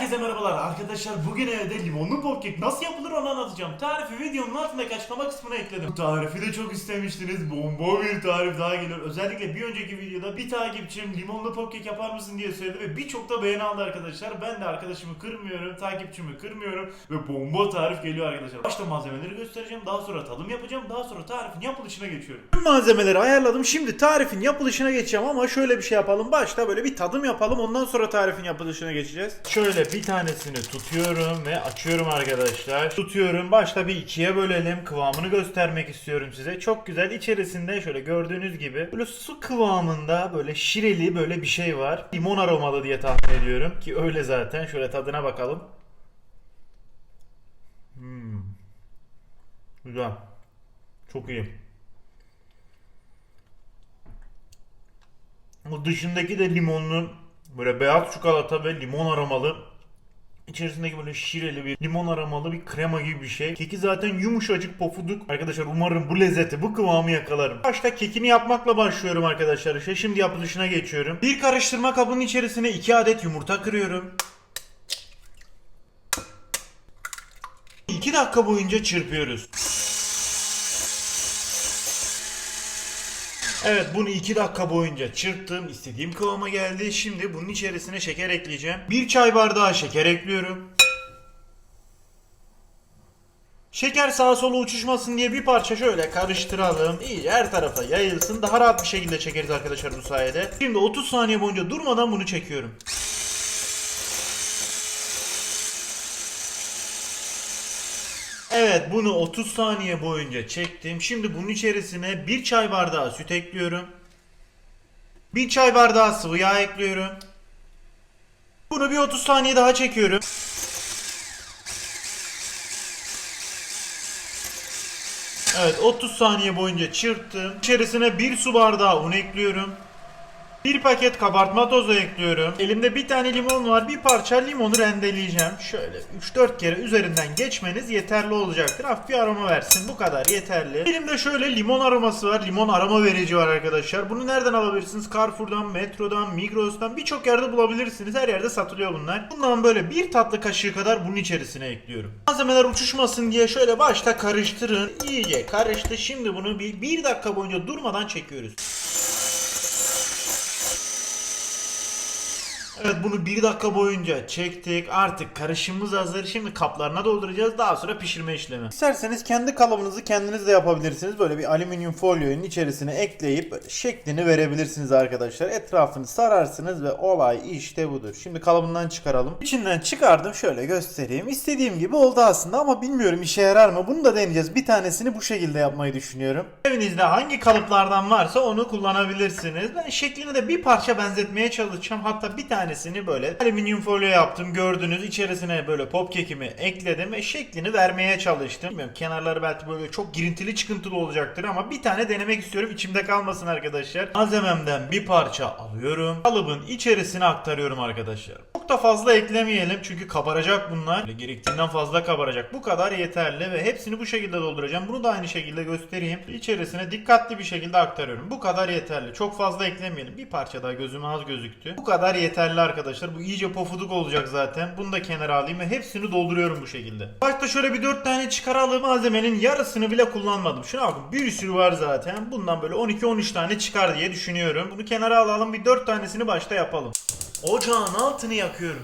Herkese merhabalar arkadaşlar, bugün evde limonlu popkek nasıl yapılır onu anlatacağım. Tarifi videonun altındaki açıklama kısmına ekledim. Bu tarifi de çok istemiştiniz, bomba bir tarif daha geliyor. Özellikle bir önceki videoda bir takipçim limonlu popkek yapar mısın diye söyledi ve birçok da beğeni aldı arkadaşlar. Ben de arkadaşımı kırmıyorum, takipçimi kırmıyorum ve bomba tarif geliyor arkadaşlar. Başta malzemeleri göstereceğim, daha sonra tadım yapacağım, daha sonra tarifin yapılışına geçiyorum. Tüm malzemeleri ayarladım, şimdi tarifin yapılışına geçeceğim ama şöyle bir şey yapalım. Başta böyle bir tadım yapalım, ondan sonra tarifin yapılışına geçeceğiz. Şöyle bir tanesini tutuyorum ve açıyorum arkadaşlar. Tutuyorum. Başta bir ikiye bölelim. Kıvamını göstermek istiyorum size. Çok güzel. İçerisinde şöyle gördüğünüz gibi böyle su kıvamında böyle şireli böyle bir şey var. Limon aromalı diye tahmin ediyorum ki öyle zaten. Şöyle tadına bakalım. Güzel. Çok iyi. Bu dışındaki de limonlu böyle beyaz çikolata ve limon aromalı. İçerisindeki böyle şireli bir limon aromalı bir krema gibi bir şey. Keki zaten yumuşacık pofuduk. Arkadaşlar umarım bu lezzeti, bu kıvamı yakalarım. Başta kekini yapmakla başlıyorum arkadaşlar. Şimdi yapılışına geçiyorum. Bir karıştırma kabının içerisine 2 adet yumurta kırıyorum. 2 dakika boyunca çırpıyoruz. Evet, bunu 2 dakika boyunca çırptım. İstediğim kıvama geldi. Şimdi bunun içerisine şeker ekleyeceğim. 1 çay bardağı şeker ekliyorum. Şeker sağa sola uçuşmasın diye bir parça şöyle karıştıralım. İyice her tarafa yayılsın. Daha rahat bir şekilde çekeriz arkadaşlar bu sayede. Şimdi 30 saniye boyunca durmadan bunu çekiyorum. Evet, bunu 30 saniye boyunca çektim. Şimdi bunun içerisine 1 çay bardağı süt ekliyorum. 1 çay bardağı sıvı yağ ekliyorum. Bunu bir 30 saniye daha çekiyorum. Evet, 30 saniye boyunca çırptım. İçerisine 1 su bardağı un ekliyorum. 1 paket kabartma tozu ekliyorum. Elimde bir tane limon var. Bir parça limonu rendeleyeceğim. Şöyle 3-4 kere üzerinden geçmeniz yeterli olacaktır. Hafif bir aroma versin. Bu kadar yeterli. Elimde şöyle limon aroması var. Limon aroma verici var arkadaşlar. Bunu nereden alabilirsiniz? Carrefour'dan, Metro'dan, Migros'tan birçok yerde bulabilirsiniz. Her yerde satılıyor bunlar. Bundan böyle 1 tatlı kaşığı kadar bunun içerisine ekliyorum. Malzemeler uçuşmasın diye şöyle başta karıştırın. İyice karıştı. Şimdi bunu bir dakika boyunca durmadan çekiyoruz. Evet, bunu 1 dakika boyunca çektik. Artık karışımımız hazır. Şimdi kaplarına dolduracağız. Daha sonra pişirme işlemi. İsterseniz kendi kalıbınızı kendiniz de yapabilirsiniz. Böyle bir alüminyum folyoyun içerisine ekleyip şeklini verebilirsiniz arkadaşlar. Etrafını sararsınız ve olay işte budur. Şimdi kalıbından çıkaralım. İçinden çıkardım. Şöyle göstereyim. İstediğim gibi oldu aslında ama bilmiyorum işe yarar mı? Bunu da deneyeceğiz. Bir tanesini bu şekilde yapmayı düşünüyorum. Evinizde hangi kalıplardan varsa onu kullanabilirsiniz. Ben şeklini de bir parça benzetmeye çalışacağım. Hatta bir tanesini böyle alüminyum folyo yaptım, gördünüz. İçerisine böyle popkekimi ekledim ve şeklini vermeye çalıştım. Bilmiyorum, kenarları belki böyle çok girintili çıkıntılı olacaktır ama bir tane denemek istiyorum, içimde kalmasın arkadaşlar. Malzememden bir parça alıyorum, kalıbın içerisine aktarıyorum arkadaşlar. Çok da fazla eklemeyelim çünkü kabaracak bunlar. Böyle gerektiğinden fazla kabaracak. Bu kadar yeterli ve hepsini bu şekilde dolduracağım. Bunu da aynı şekilde göstereyim. İçerisine dikkatli bir şekilde aktarıyorum. Bu kadar yeterli. Çok fazla eklemeyelim. Bir parça daha gözüme az gözüktü. Bu kadar yeterli arkadaşlar. Bu iyice pofuduk olacak zaten. Bunu da kenara alayım ve hepsini dolduruyorum bu şekilde. Başta şöyle bir 4 tane çıkaralım. Malzemenin yarısını bile kullanmadım. Şuna bakın, bir sürü var zaten. Bundan böyle 12-13 tane çıkar diye düşünüyorum. Bunu kenara alalım. Bir 4 tanesini başta yapalım. Ocağın altını yakıyorum.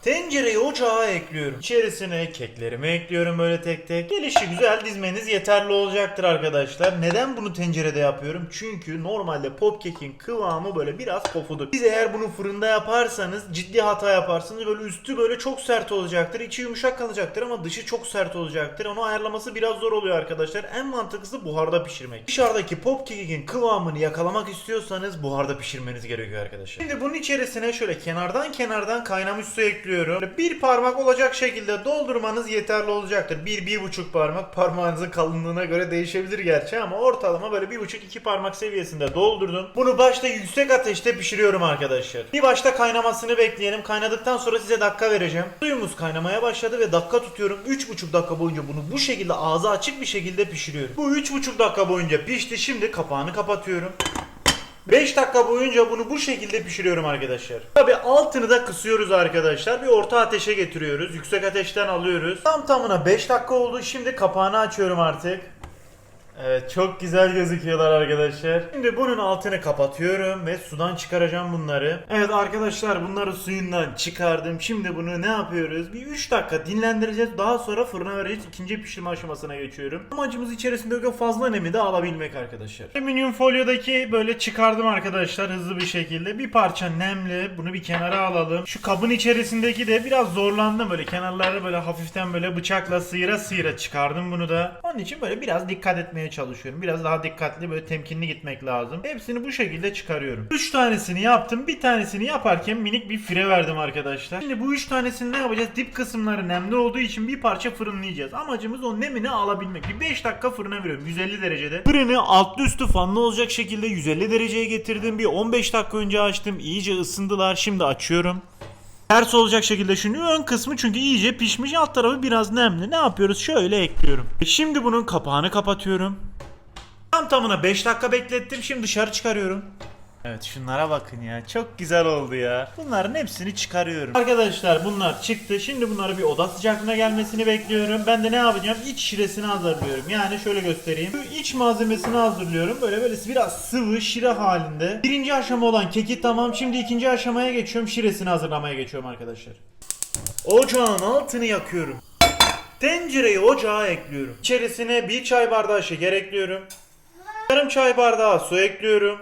Tencereyi ocağa ekliyorum. İçerisine keklerimi ekliyorum böyle tek tek. Gelişi güzel dizmeniz yeterli olacaktır arkadaşlar. Neden bunu tencerede yapıyorum? Çünkü normalde popkekin kıvamı böyle biraz pofuduk. Siz eğer bunu fırında yaparsanız ciddi hata yaparsınız. Böyle üstü böyle çok sert olacaktır. İçi yumuşak kalacaktır ama dışı çok sert olacaktır. Onu ayarlaması biraz zor oluyor arkadaşlar. En mantıklısı buharda pişirmek. Dışarıdaki popkekin kıvamını yakalamak istiyorsanız buharda pişirmeniz gerekiyor arkadaşlar. Şimdi bunun içerisine şöyle kenardan kaynamış su ekliyorum. Bir parmak olacak şekilde doldurmanız yeterli olacaktır. 1-1,5 parmak, parmağınızın kalınlığına göre değişebilir gerçi ama ortalama böyle 1,5-2 parmak seviyesinde doldurdum. Bunu başta yüksek ateşte pişiriyorum arkadaşlar. Bir başta kaynamasını bekleyelim. Kaynadıktan sonra size dakika vereceğim. Suyumuz kaynamaya başladı ve dakika tutuyorum. 3,5 dakika boyunca bunu bu şekilde ağzı açık bir şekilde pişiriyorum. Bu 3,5 dakika boyunca pişti. Şimdi kapağını kapatıyorum. 5 dakika boyunca bunu bu şekilde pişiriyorum arkadaşlar. Tabi altını da kısıyoruz arkadaşlar. Bir orta ateşe getiriyoruz. Yüksek ateşten alıyoruz. Tam tamına 5 dakika oldu. Şimdi kapağını açıyorum artık. Evet, çok güzel gözüküyorlar arkadaşlar. Şimdi bunun altını kapatıyorum ve sudan çıkaracağım bunları. Evet arkadaşlar, bunları suyundan çıkardım. Şimdi bunu ne yapıyoruz? Bir 3 dakika dinlendireceğiz. Daha sonra fırına vereceğiz. İkinci pişirme aşamasına geçiyorum. Amacımız içerisindeki fazla nemi de alabilmek arkadaşlar. Alüminyum folyodaki böyle çıkardım arkadaşlar hızlı bir şekilde. Bir parça nemli. Bunu bir kenara alalım. Şu kabın içerisindeki de biraz zorlandım. Böyle kenarları böyle hafiften böyle bıçakla sıyıra sıyıra çıkardım bunu da. Onun için böyle biraz dikkat etmeye çalışıyorum. Biraz daha dikkatli, böyle temkinli gitmek lazım. Hepsini bu şekilde çıkarıyorum. 3 tanesini yaptım. Bir tanesini yaparken minik bir fire verdim arkadaşlar. Şimdi bu 3 tanesini ne yapacağız? Dip kısımları nemli olduğu için bir parça fırınlayacağız. Amacımız o nemini alabilmek. Bir 5 dakika fırına veriyorum. 150 derecede. Fırını altlı üstü fanlı olacak şekilde 150 dereceye getirdim. Bir 15 dakika önce açtım. İyice ısındılar. Şimdi açıyorum. Ters olacak şekilde şunu ön kısmı çünkü iyice pişmiş, alt tarafı biraz nemli. Ne yapıyoruz? Şöyle ekliyorum. Şimdi bunun kapağını kapatıyorum. Tam tamına 5 dakika beklettim. Şimdi dışarı çıkarıyorum. Evet, şunlara bakın ya. Çok güzel oldu ya. Bunların hepsini çıkarıyorum. Arkadaşlar bunlar çıktı. Şimdi bunları bir oda sıcaklığına gelmesini bekliyorum. Ben de ne yapacağım? İç şiresini hazırlıyorum. Yani şöyle göstereyim. Şu iç malzemesini hazırlıyorum. Böyle biraz sıvı şire halinde. Birinci aşama olan keki tamam. Şimdi ikinci aşamaya geçiyorum. Şiresini hazırlamaya geçiyorum arkadaşlar. Ocağın altını yakıyorum. Tencereyi ocağa ekliyorum. İçerisine bir çay bardağı şeker ekliyorum. Yarım çay bardağı su ekliyorum.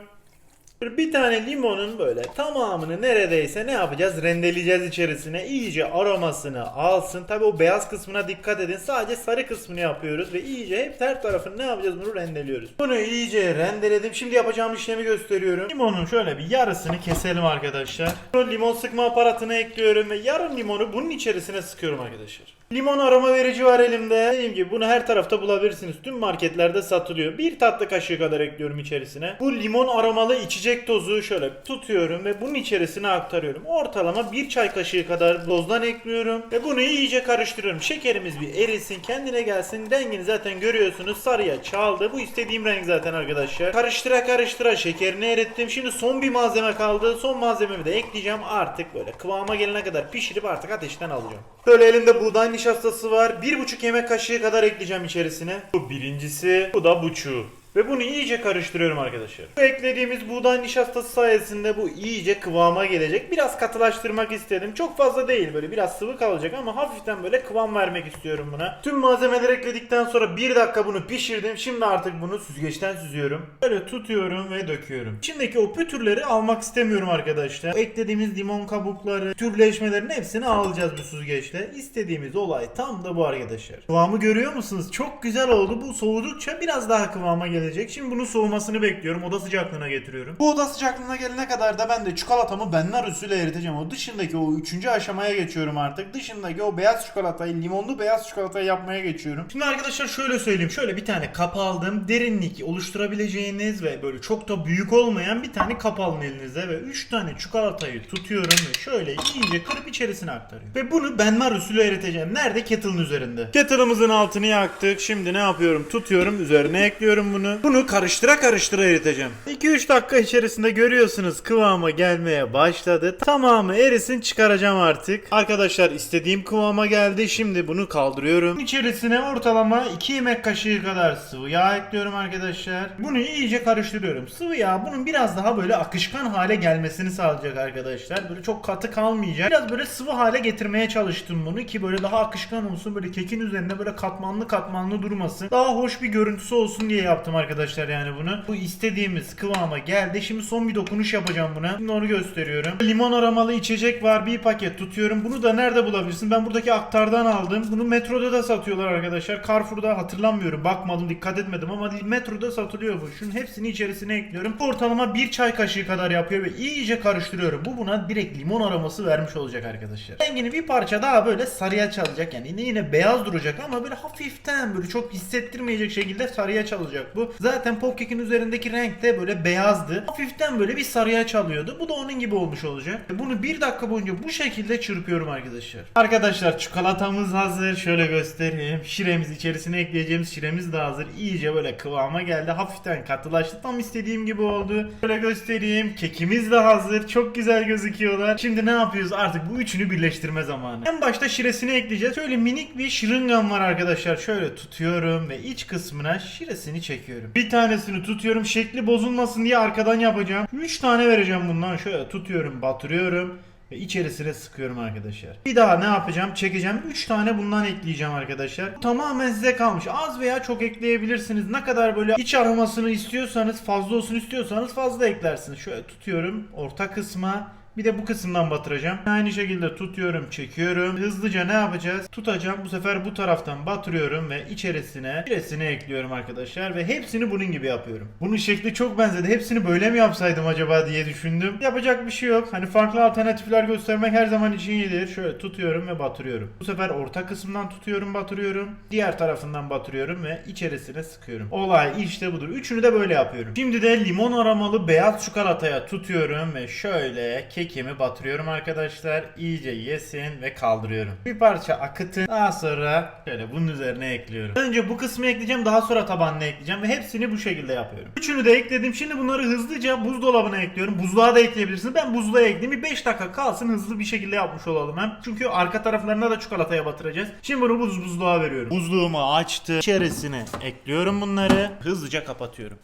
Bir tane limonun böyle tamamını neredeyse ne yapacağız? Rendeleyeceğiz içerisine. İyice aromasını alsın. Tabi o beyaz kısmına dikkat edin. Sadece sarı kısmını yapıyoruz ve iyice hep her tarafını ne yapacağız? Bunu rendeliyoruz. Bunu iyice rendeledim. Şimdi yapacağım işlemi gösteriyorum. Limonun şöyle bir yarısını keselim arkadaşlar. Limon sıkma aparatını ekliyorum ve yarım limonu bunun içerisine sıkıyorum arkadaşlar. Limon aroma verici var elimde. Dediğim gibi bunu her tarafta bulabilirsiniz. Tüm marketlerde satılıyor. Bir tatlı kaşığı kadar ekliyorum içerisine. Bu limon aromalı içecek tozu şöyle tutuyorum ve bunun içerisine aktarıyorum. Ortalama bir çay kaşığı kadar dozdan ekliyorum ve bunu iyice karıştırıyorum. Şekerimiz bir erisin, kendine gelsin. Rengini zaten görüyorsunuz. Sarıya çaldı. Bu istediğim renk zaten arkadaşlar. Karıştıra karıştıra şekerini erittim. Şimdi son bir malzeme kaldı. Son malzememi de ekleyeceğim. Artık böyle kıvama gelene kadar pişirip artık ateşten alacağım. Böyle elimde buğday nişastası var. 1,5 yemek kaşığı kadar ekleyeceğim içerisine. Bu birincisi. Bu da buçuğu. Ve bunu iyice karıştırıyorum arkadaşlar. Bu eklediğimiz buğday nişastası sayesinde bu iyice kıvama gelecek. Biraz katılaştırmak istedim. Çok fazla değil, böyle biraz sıvı kalacak ama hafiften böyle kıvam vermek istiyorum buna. Tüm malzemeleri ekledikten sonra 1 dakika bunu pişirdim. Şimdi artık bunu süzgeçten süzüyorum. Böyle tutuyorum ve döküyorum. İçindeki o pütürleri almak istemiyorum arkadaşlar. Eklediğimiz limon kabukları, türleşmelerin hepsini alacağız bu süzgeçte. İstediğimiz olay tam da bu arkadaşlar. Kıvamı görüyor musunuz? Çok güzel oldu. Bu soğudukça biraz daha kıvama gelecek. Şimdi bunun soğumasını bekliyorum. Oda sıcaklığına getiriyorum. Bu oda sıcaklığına gelene kadar da ben de çikolatamı benler usulü eriteceğim. O dışındaki o 3. aşamaya geçiyorum artık. Dışındaki o beyaz çikolatayı, limonlu beyaz çikolatayı yapmaya geçiyorum. Şimdi arkadaşlar şöyle söyleyeyim. Şöyle bir tane kap aldım. Derinlik oluşturabileceğiniz ve böyle çok da büyük olmayan bir tane kap alın elinize ve 3 tane çikolatayı tutuyorum ve şöyle iyice kırıp içerisine aktarıyorum. Ve bunu benmar usulü eriteceğim. Nerede? Kettle'ın üzerinde. Kettle'ımızın altını yaktık. Şimdi ne yapıyorum? Tutuyorum. Üzerine ekliyorum bunu. Bunu karıştıra karıştıra eriteceğim. 2-3 dakika içerisinde görüyorsunuz kıvama gelmeye başladı. Tamamı erisin, çıkaracağım artık. Arkadaşlar istediğim kıvama geldi. Şimdi bunu kaldırıyorum. İçerisine ortalama 2 yemek kaşığı kadar sıvı yağ ekliyorum arkadaşlar. Bunu iyice karıştırıyorum. Sıvı yağ bunun biraz daha böyle akışkan hale gelmesini sağlayacak arkadaşlar. Böyle çok katı kalmayacak. Biraz böyle sıvı hale getirmeye çalıştım bunu ki böyle daha akışkan olsun. Böyle kekin üzerinde böyle katmanlı katmanlı durmasın. Daha hoş bir görüntüsü olsun diye yaptım arkadaşlar yani bunu. Bu istediğimiz kıvama geldi. Şimdi son bir dokunuş yapacağım buna. Şimdi onu gösteriyorum. Limon aromalı içecek var. Bir paket tutuyorum. Bunu da nerede bulabilirsin? Ben buradaki aktardan aldım. Bunu metroda da satıyorlar arkadaşlar. Carrefour'da hatırlamıyorum. Bakmadım, dikkat etmedim ama metroda satılıyor bu. Şunun hepsini içerisine ekliyorum. Ortalama bir çay kaşığı kadar yapıyor ve iyice karıştırıyorum. Bu buna direkt limon aroması vermiş olacak arkadaşlar. Rengini bir parça daha böyle sarıya çalacak. Yani yine beyaz duracak ama böyle hafiften böyle çok hissettirmeyecek şekilde sarıya çalacak bu. Zaten popcake'in üzerindeki renk de böyle beyazdı. Hafiften böyle bir sarıya çalıyordu. Bu da onun gibi olmuş olacak. Bunu 1 dakika boyunca bu şekilde çırpıyorum arkadaşlar. Arkadaşlar çikolatamız hazır. Şöyle göstereyim. Şiremiz, içerisine ekleyeceğimiz şiremiz de hazır. İyice böyle kıvama geldi. Hafiften katılaştı. Tam istediğim gibi oldu. Şöyle göstereyim. Kekimiz de hazır. Çok güzel gözüküyorlar. Şimdi ne yapıyoruz? Artık bu üçünü birleştirme zamanı. En başta şiresini ekleyeceğiz. Şöyle minik bir şırıngam var arkadaşlar. Şöyle tutuyorum ve iç kısmına şiresini çekiyorum. Bir tanesini tutuyorum. Şekli bozulmasın diye arkadan yapacağım. 3 tane vereceğim bundan. Şöyle tutuyorum, batırıyorum ve içerisine sıkıyorum arkadaşlar. Bir daha ne yapacağım? Çekeceğim. 3 tane bundan ekleyeceğim arkadaşlar. Bu tamamen size kalmış. Az veya çok ekleyebilirsiniz. Ne kadar böyle iç aromasını istiyorsanız, fazla olsun istiyorsanız fazla eklersiniz. Şöyle tutuyorum orta kısma. Bir de bu kısımdan batıracağım. Aynı şekilde tutuyorum, çekiyorum. Hızlıca ne yapacağız? Tutacağım. Bu sefer bu taraftan batırıyorum ve içerisine ekliyorum arkadaşlar. Ve hepsini bunun gibi yapıyorum. Bunun şekli çok benzedi. Hepsini böyle mi yapsaydım acaba diye düşündüm. Yapacak bir şey yok. Hani farklı alternatifler göstermek her zaman için iyidir. Şöyle tutuyorum ve batırıyorum. Bu sefer orta kısımdan tutuyorum, batırıyorum. Diğer tarafından batırıyorum ve içerisine sıkıyorum. Olay işte budur. Üçünü de böyle yapıyorum. Şimdi de limon aromalı beyaz çikolataya tutuyorum ve şöyle kekimi batırıyorum arkadaşlar. İyice yesin ve kaldırıyorum. Bir parça akıtın. Daha sonra şöyle bunun üzerine ekliyorum. Önce bu kısmı ekleyeceğim. Daha sonra tabanını ekleyeceğim ve hepsini bu şekilde yapıyorum. Üçünü de ekledim. Şimdi bunları hızlıca buzdolabına ekliyorum. Buzluğa da ekleyebilirsiniz. Ben buzluğa ekleyeyim. Bir 5 dakika kalsın, hızlı bir şekilde yapmış olalım hem. Çünkü arka taraflarına da çikolataya batıracağız. Şimdi bunu buzluğa veriyorum. Buzluğumu açtım. İçerisine ekliyorum bunları. Hızlıca kapatıyorum.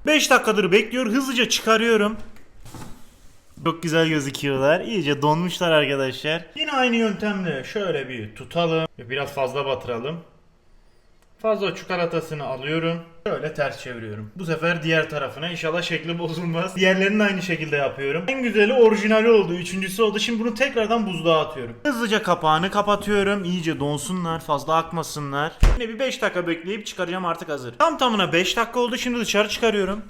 5 dakikadır bekliyor. Hızlıca çıkarıyorum. Çok güzel gözüküyorlar. İyice donmuşlar arkadaşlar. Yine aynı yöntemle şöyle bir tutalım. Biraz fazla batıralım. Fazla çikolatasını alıyorum. Şöyle ters çeviriyorum. Bu sefer diğer tarafına, inşallah şekli bozulmaz. Diğerlerini aynı şekilde yapıyorum. En güzeli orijinali oldu. Üçüncüsü oldu. Şimdi bunu tekrardan buzluğa atıyorum. Hızlıca kapağını kapatıyorum. İyice donsunlar. Fazla akmasınlar. Yine bir 5 dakika bekleyip çıkaracağım, artık hazır. Tam tamına 5 dakika oldu. Şimdi dışarı çıkarıyorum.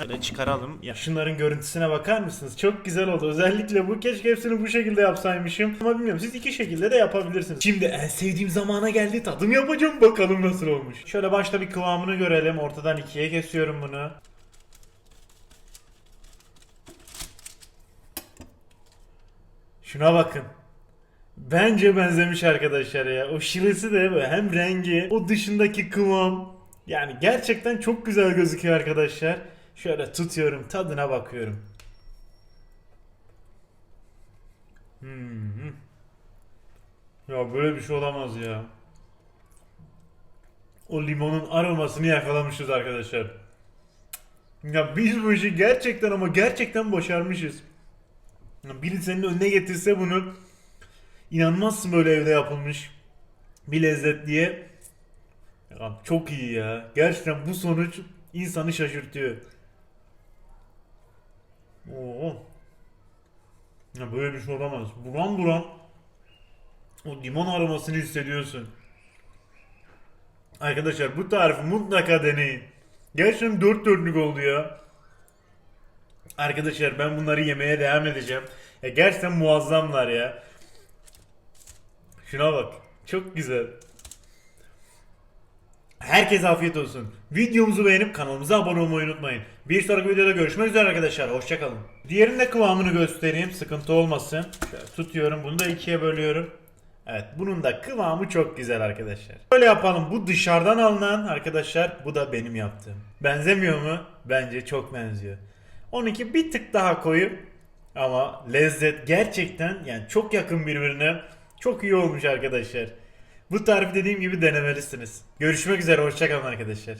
Öyle çıkaralım. Ya şunların görüntüsüne bakar mısınız? Çok güzel oldu. Özellikle bu. Keşke hepsini bu şekilde yapsaymışım. Ama bilmiyorum, siz iki şekilde de yapabilirsiniz. Şimdi en sevdiğim zamana geldi. Tadım yapacağım. Bakalım nasıl olmuş. Şöyle başta bir kıvamını görelim. Ortadan ikiye kesiyorum bunu. Şuna bakın. Bence benzemiş arkadaşlar ya. O şiresi de böyle, hem rengi, o dışındaki kıvam. Yani gerçekten çok güzel gözüküyor arkadaşlar. Şöyle tutuyorum, tadına bakıyorum. Ya böyle bir şey olamaz ya. O limonun aromasını yakalamışız arkadaşlar. Ya biz bu işi gerçekten ama gerçekten başarmışız. Ya biri senin önüne getirse bunu, inanmazsın böyle evde yapılmış bir lezzet diye. Ya çok iyi ya. Gerçekten bu sonuç insanı şaşırtıyor. Oo. Ya böyle bir şey olamaz. Buram buram o limon aromasını hissediyorsun. Arkadaşlar bu tarifi mutlaka deneyin. Gerçekten dört dörtlük oldu ya. Arkadaşlar ben bunları yemeye devam edeceğim. Ya gerçekten muazzamlar ya. Şuna bak. Çok güzel. Herkese afiyet olsun. Videomuzu beğenip kanalımıza abone olmayı unutmayın. Bir sonraki videoda görüşmek üzere arkadaşlar. Hoşçakalın. Diğerinin de kıvamını göstereyim. Sıkıntı olmasın. Şöyle tutuyorum. Bunu da ikiye bölüyorum. Evet, bunun da kıvamı çok güzel arkadaşlar. Böyle yapalım. Bu dışarıdan alınan arkadaşlar. Bu da benim yaptığım. Benzemiyor mu? Bence çok benziyor. 12 bir tık daha koyu. Ama lezzet gerçekten yani çok yakın birbirine. Çok iyi olmuş arkadaşlar. Bu tarifi dediğim gibi denemelisiniz. Görüşmek üzere. Hoşçakalın arkadaşlar.